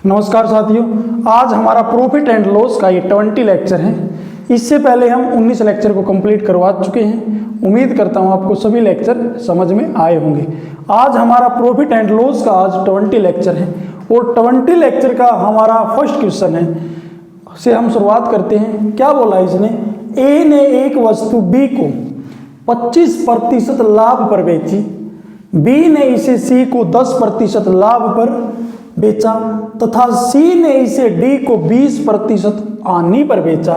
नमस्कार साथियों, आज हमारा प्रॉफिट एंड लॉस का ये 20 लेक्चर है। इससे पहले हम 19 लेक्चर को कंप्लीट करवा चुके हैं। उम्मीद करता हूँ आपको सभी लेक्चर समझ में आए होंगे। आज हमारा प्रॉफिट एंड लॉस का आज 20 लेक्चर है और 20 लेक्चर का हमारा फर्स्ट क्वेश्चन है से हम शुरुआत करते हैं। क्या बोला इसने? ए ने एक वस्तु बी को 25% लाभ पर बेची, बी ने इसे सी को 10% लाभ पर बेचा तथा सी ने इसे डी को 20% हानि पर बेचा।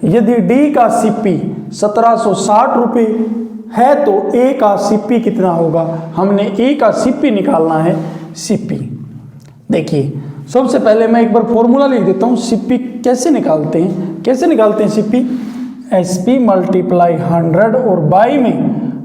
यदि डी का सीपी 1760 रुपये है तो ए का सीपी कितना होगा? हमने ए का सीपी निकालना है। सीपी देखिए, सबसे पहले मैं एक बार फॉर्मूला लिख देता हूँ। सीपी कैसे निकालते हैं? सीपी एसपी मल्टीप्लाई 100 और बाई में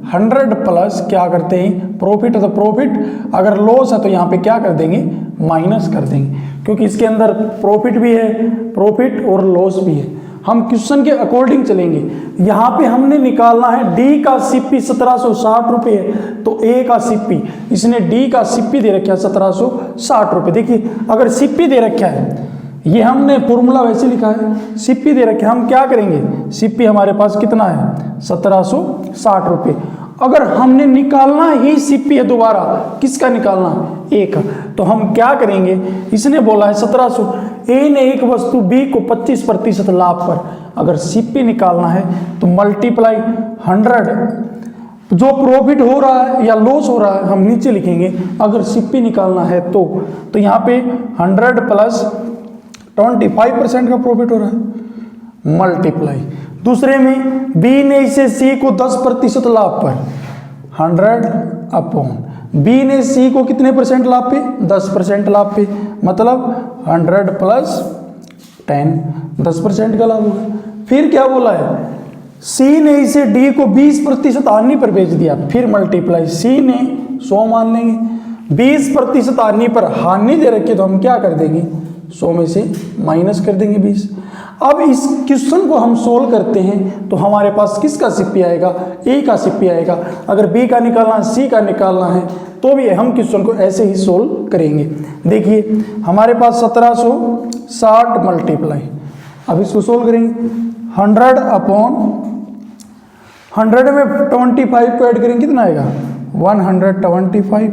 100 प्लस क्या करते हैं? प्रॉफिट है तो प्रॉफिट, अगर लॉस है तो यहाँ पे क्या कर देंगे? माइनस कर देंगे, क्योंकि इसके अंदर प्रॉफिट भी है, प्रॉफिट और लॉस भी है। हम क्वेश्चन के अकॉर्डिंग चलेंगे। यहाँ पे हमने निकालना है डी का सीपी 1760 रुपये है तो ए का सीपी, इसने डी का सीपी दे रखा है 1760 रुपये। देखिए, अगर सीपी दे रखा है, ये हमने फॉर्मूला वैसे लिखा है, सीपी दे रखे, हम क्या करेंगे? सीपी हमारे पास कितना है? 1760 रुपये। अगर हमने निकालना ही सीपी है, दोबारा किसका निकालना? ए का। तो हम क्या करेंगे? इसने बोला है 1700, ए ने एक वस्तु बी को 25% लाभ पर, अगर सीपी निकालना है तो मल्टीप्लाई 100, जो प्रॉफिट हो रहा है या लॉस हो रहा है हम नीचे लिखेंगे। अगर सीपी निकालना है तो यहाँ पे 100 प्लस 25% का प्रॉफिट हो रहा है, मल्टीप्लाई। दूसरे में बी ने इसे सी को 10% लाभ पर, 100 अपॉन बी ने सी को कितने परसेंट लाभ पे? 10% लाभ पे, मतलब 100 प्लस 10, 10% का लाभ होगा। फिर क्या बोला है? सी ने इसे डी को 20% हानि पर बेच दिया, फिर मल्टीप्लाई। सी ने 100 मान लेंगे, 20% हानि पर, हानि दे रखी तो हम क्या कर देंगे? 100 में से माइनस कर देंगे 20। अब इस क्वेश्चन को हम सोल्व करते हैं तो हमारे पास किसका सीपी आएगा? ए का सीपी आएगा। अगर बी का निकालना है, सी का निकालना है तो भी हम क्वेश्चन को ऐसे ही सोल्व करेंगे। देखिए, हमारे पास 1760 मल्टीप्लाई, अब इसको सोल्व करेंगे। 100 अपॉन 100 में 25 को ऐड करेंगे, कितना आएगा? 125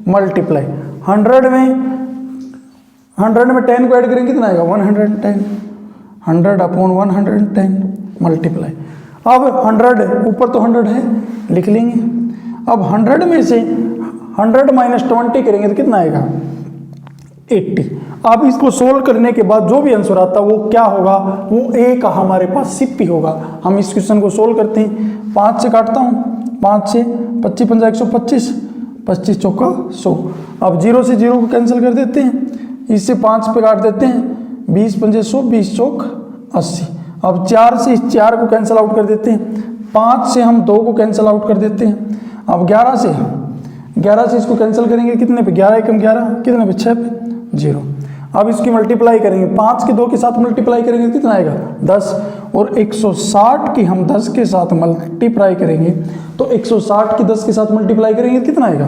मल्टीप्लाई 100 में 10 को ऐड करेंगे, कितना आएगा? 110, 100 अपॉन 110 मल्टीप्लाई। अब 100 ऊपर तो 100 है, लिख लेंगे। अब 100 में से 100 माइनस 20 करेंगे तो कितना आएगा? 80। अब इसको सोल्व करने के बाद जो भी आंसर आता है वो क्या होगा? वो ए का हमारे पास सीपी होगा। हम इस क्वेश्चन को सोल्व करते हैं। 5 से काटता हूँ, 5 से 25 पंजा 125, 25 चौका 100। अब 0 से 0 को कैंसिल कर देते हैं, इससे 5 पे काट देते हैं, 20 पंजे 100, 20 चौक 80। अब 4 से इस 4 को कैंसिल आउट कर देते हैं, 5 से हम 2 को कैंसिल आउट कर देते हैं। अब 11 से इसको कैंसिल करेंगे, कितने पे? 11 एकम 11, कितने पे? 6 पे, 0। अब इसकी मल्टीप्लाई करेंगे, 5 के 2 के साथ मल्टीप्लाई करेंगे, कितना आएगा? 10। और 160 की हम 10 के साथ मल्टीप्लाई करेंगे तो 160 की 10 के साथ मल्टीप्लाई करेंगे, कितना आएगा?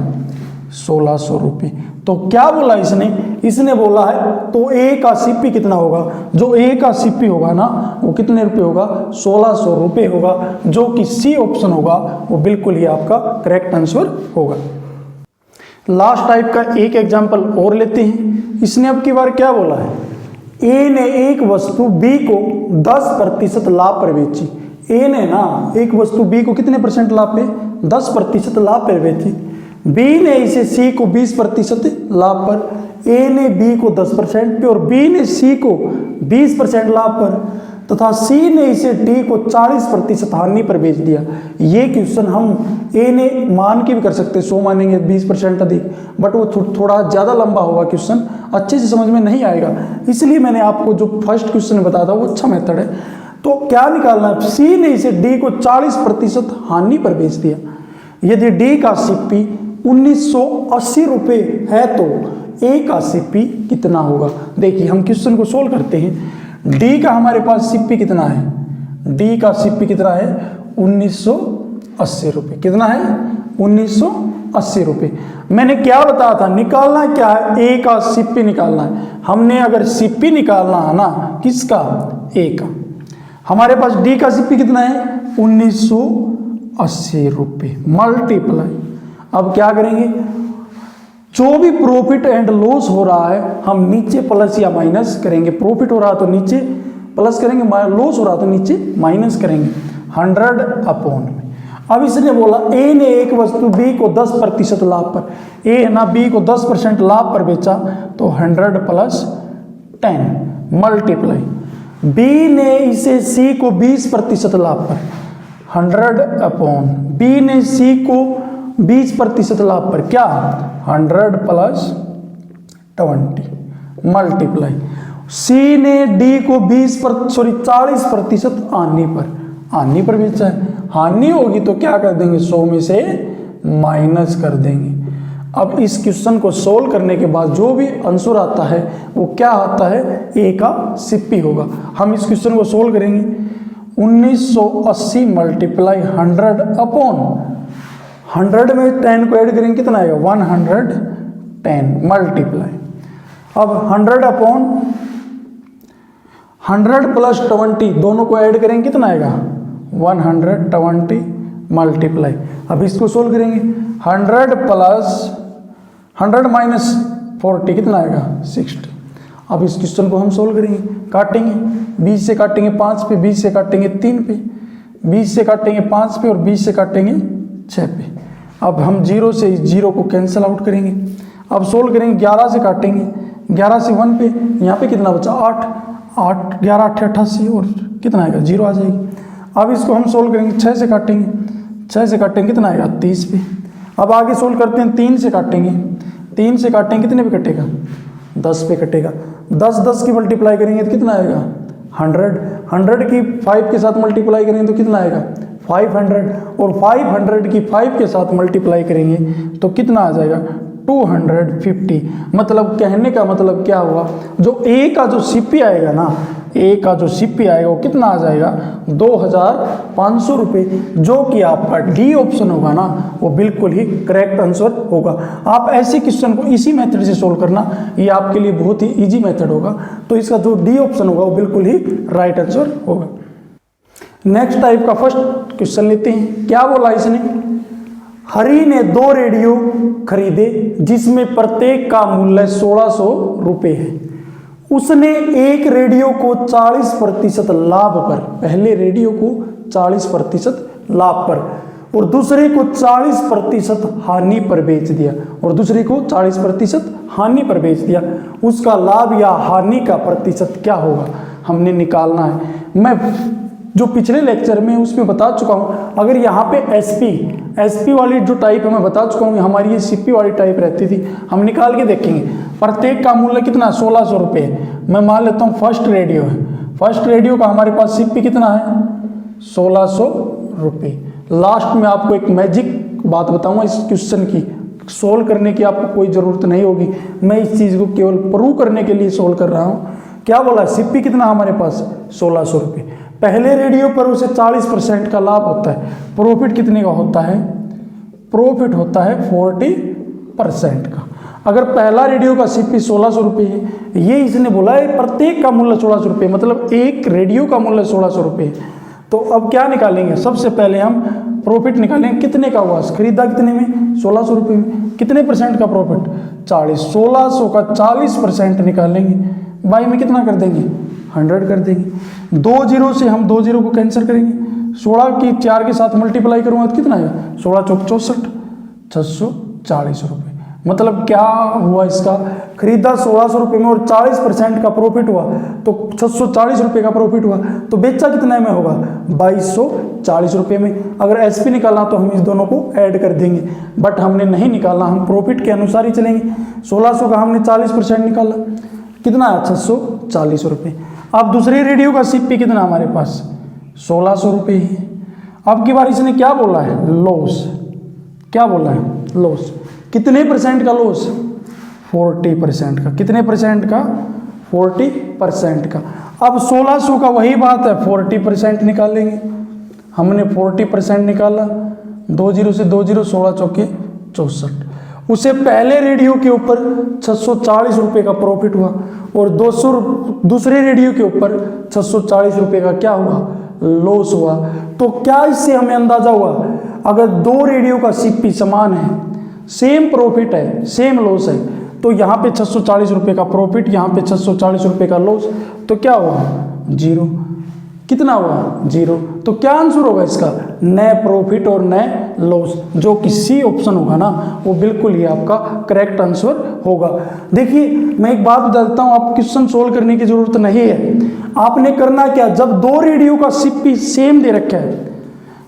1600 रुपये। तो क्या बोला इसने बोला है तो ए का सीपी कितना होगा? जो ए का सीपी होगा ना, वो कितने रुपये होगा? 1600 रुपये होगा, जो कि सी ऑप्शन होगा वो बिल्कुल ही आपका करेक्ट आंसर होगा। लास्ट टाइप का एक एग्जांपल और लेते हैं। इसने अब की बार क्या बोला है? ए ने एक वस्तु बी को 10% लाभ पर बेची। ए ने ना एक वस्तु बी को कितने परसेंट लाभ पे? 10% लाभ पर बेची। बी ने इसे सी को 20% लाभ पर, ए ने बी को 10% पे और बी ने सी को 20% लाभ पर तथा सी ने इसे डी को 40% हानि पर बेच दिया। ये क्वेश्चन हम ए ने मान के भी कर सकते हैं, 100 मानेंगे 20% अधिक, बट वो थोड़ा ज़्यादा लंबा होगा, क्वेश्चन अच्छे से समझ में नहीं आएगा। इसलिए मैंने आपको जो फर्स्ट क्वेश्चन बताया था वो अच्छा मेथड है। तो क्या निकालना है? सी ने इसे डी को 40% हानि पर बेच दिया। यदि डी का सीपी 1980 रुपये है तो ए का सीपी कितना होगा? देखिए, हम क्वेश्चन को सोल्व करते हैं। डी का हमारे पास सीपी कितना है? डी का सीपी कितना है? 1980 रुपये। कितना है? 1980 80 रुपये। मैंने क्या बताया था, निकालना क्या है, ए का सीपी निकालना है। हमने अगर सीपी निकालना है ना, किसका, ए का, हमारे पास डी का सीपी कितना है 1980 रुपये मल्टीप्लाई। अब क्या करेंगे, जो भी प्रॉफिट एंड लॉस हो रहा है हम नीचे प्लस या माइनस करेंगे। प्रॉफिट हो रहा तो नीचे प्लस करेंगे, लॉस हो रहा तो नीचे माइनस करेंगे। 100 अपॉन में, अब इसने बोला ए ने एक वस्तु बी को 10% लाभ पर, ए ना बी को 10% लाभ पर बेचा तो 100 + 10 मल्टीप्लाई, बी ने इसे सी को 20% लाभ पर 100 अपॉन, बी ने सी को 20% लाभ पर क्या 100 + 20 मल्टीप्लाई, सी ने डी को 40% हानि पर बेचा है। हानि होगी तो क्या कर देंगे, 100 में से माइनस कर देंगे। अब इस क्वेश्चन को सोल्व करने के बाद जो भी आंसर आता है वो क्या आता है, ए का सीपी होगा। हम इस क्वेश्चन को सोल्व करेंगे, 1980 मल्टीप्लाई 100 अपॉन 100 में 10 को ऐड करेंगे कितना आएगा 110 मल्टीप्लाई, अब 100 अपॉन 100 + 20 दोनों को ऐड करेंगे कितना आएगा 120 मल्टीप्लाई। अब इसको सोल्व करेंगे, 100 + 100 - 40 कितना आएगा 60। अब इस क्वेश्चन को हम सोल्व करेंगे, काटेंगे 20 से काटेंगे 5 पे, 20 से काटेंगे 3 पे, 20 से काटेंगे 5 पे और 20 से काटेंगे 6 पे। अब हम 0 से इस 0 को कैंसिल आउट करेंगे। अब सोल्व करेंगे, 11 से काटेंगे, 11 से 1 पे, यहाँ पे कितना बचा 8, 11 8 88 और कितना आएगा 0 आ जाएगी। अब इसको हम सोल्व करेंगे, 6 से काटेंगे, 6 से काटेंगे कितना आएगा 30 पे। अब आगे सोल्व करते हैं, 3 से काटेंगे, 3 से काटेंगे कितने पे कटेगा 10 पे कटेगा, 10 की मल्टीप्लाई करेंगे तो कितना आएगा 100 की 5 के साथ मल्टीप्लाई करेंगे तो कितना आएगा 500 और 500 की 5 के साथ मल्टीप्लाई करेंगे तो कितना आ जाएगा 250। मतलब कहने का मतलब क्या हुआ, जो ए का जो सीपी आएगा ना, ए का जो सीपी आएगा वो कितना आ जाएगा 2500 रुपये, जो कि आपका डी ऑप्शन होगा ना वो बिल्कुल ही करेक्ट आंसर होगा। आप ऐसे क्वेश्चन को इसी मेथड से सोल्व करना, ये आपके लिए बहुत ही इजी मेथड होगा। तो इसका जो डी ऑप्शन होगा वो बिल्कुल ही राइट आंसर होगा। नेक्स्ट टाइप का फर्स्ट क्वेश्चन लेते हैं। क्या बोला इसने, हरी ने 2 रेडियो खरीदे जिसमें प्रत्येक का मूल्य 1600 रुपये है। उसने एक रेडियो को 40% लाभ पर, पहले रेडियो को 40% लाभ पर और दूसरे को 40% हानि पर बेच दिया, और दूसरे को 40% हानि पर बेच दिया। उसका लाभ या हानि का प्रतिशत क्या होगा, हमने निकालना है। मैं जो पिछले लेक्चर में उसमें बता चुका हूँ, अगर यहाँ पे एसपी वाली जो टाइप है मैं बता चुका हूँ, हमारी ये सीपी वाली टाइप रहती थी। हम निकाल के देखेंगे, प्रत्येक का मूल्य कितना 1600 रुपये है। मैं मान लेता हूँ फर्स्ट रेडियो है, फर्स्ट रेडियो का हमारे पास सीपी कितना है 1600 रुपये। लास्ट में आपको एक मैजिक बात बताऊँगा इस क्वेश्चन की, सोल्व करने की आपको कोई ज़रूरत नहीं होगी, मैं इस चीज़ को केवल प्रूव करने के लिए सोल्व कर रहा हूँ। क्या बोला, सीपी कितना हमारे पास 1600 रुपये। पहले रेडियो पर उसे 40% का लाभ होता है, प्रॉफिट कितने का होता है, प्रॉफिट होता है 40% का। अगर पहला रेडियो का सीपी 1600 रुपये है, ये इसने बोला है प्रत्येक का मूल्य 1600 रुपये, मतलब एक रेडियो का मूल्य 1600 रुपये। तो अब क्या निकालेंगे, सबसे पहले हम प्रॉफिट निकालेंगे, कितने का हुआ, खरीदा कितने में 1600 रुपये में, कितने परसेंट का प्रॉफिट 40, 1600 का 40% निकालेंगे, बाई में कितना कर देंगे 100 कर देंगे। 2 जीरो से हम 2 जीरो को कैंसिल करेंगे, 16 की 4 के साथ मल्टीप्लाई करूँगा तो कितना आएगा 16 चौक 64, 640 रुपये। मतलब क्या हुआ, इसका खरीदा 1600 रुपये में और 40% का प्रॉफिट हुआ तो 640 रुपये का प्रॉफिट हुआ, तो बेचा कितने में होगा 2240 रुपये में। अगर एसपी निकालना तो हम इस दोनों को ऐड कर देंगे, बट हमने नहीं निकालना, हम प्रॉफिट के अनुसार ही चलेंगे। 1600 का हमने 40% निकाला, कितना है 640 रुपये। अब दूसरे रेडियो का सीपी कितना हमारे पास 1600 रुपये ही। अब की बार इसने क्या बोला है, लॉस, क्या बोला है लॉस, कितने परसेंट का लॉस 40% का, कितने परसेंट का 40% का। अब 1600 का वही बात है 40% निकालेंगे, हमने 40% निकाला, 2 जीरो से 2 जीरो 16 चौके 664। उसे पहले रेडियो के ऊपर 640 रुपये का प्रॉफिट हुआ और दूसरे रेडियो के ऊपर 640 रुपये का क्या हुआ, लॉस हुआ। तो क्या इससे हमें अंदाजा हुआ, अगर दो रेडियो का सीपी समान है, सेम प्रॉफिट है, सेम लॉस है, तो यहाँ पे 640 रुपये का प्रॉफिट, यहाँ पे 640 रुपये का लॉस, तो क्या हुआ, जीरो। कितना हुआ, जीरो। तो क्या आंसर होगा इसका, नए प्रॉफिट और नए लॉस, जो कि सी ऑप्शन होगा ना, वो बिल्कुल ही आपका करेक्ट आंसर होगा। देखिए मैं एक बात बताता हूँ, आप क्वेश्चन सोल्व करने की जरूरत नहीं है। आपने करना क्या, जब दो रेडियो का सीपी सेम दे रखा है,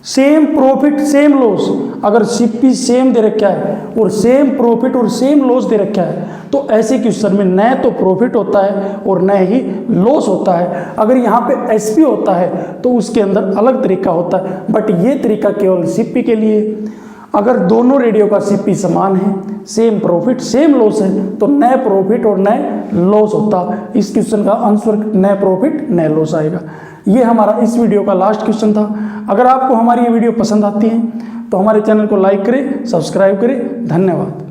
सेम प्रॉफिट सेम लॉस, अगर सीपी सेम दे रखा है और सेम प्रॉफिट और सेम लॉस दे रखा है, तो ऐसे क्वेश्चन में न तो प्रॉफिट होता है और न ही लॉस होता है। अगर यहाँ पे एसपी होता है तो उसके अंदर अलग तरीका होता है, बट ये तरीका केवल सीपी के लिए। अगर दोनों रेडियो का सीपी समान है, सेम प्रॉफिट सेम लॉस है, तो नए प्रॉफिट और नए लॉस होता। इस क्वेश्चन का आंसर नए प्रॉफिट नए लॉस आएगा। ये हमारा इस वीडियो का लास्ट क्वेश्चन था। अगर आपको हमारी ये वीडियो पसंद आती है तो हमारे चैनल को लाइक करें, सब्सक्राइब करें। धन्यवाद।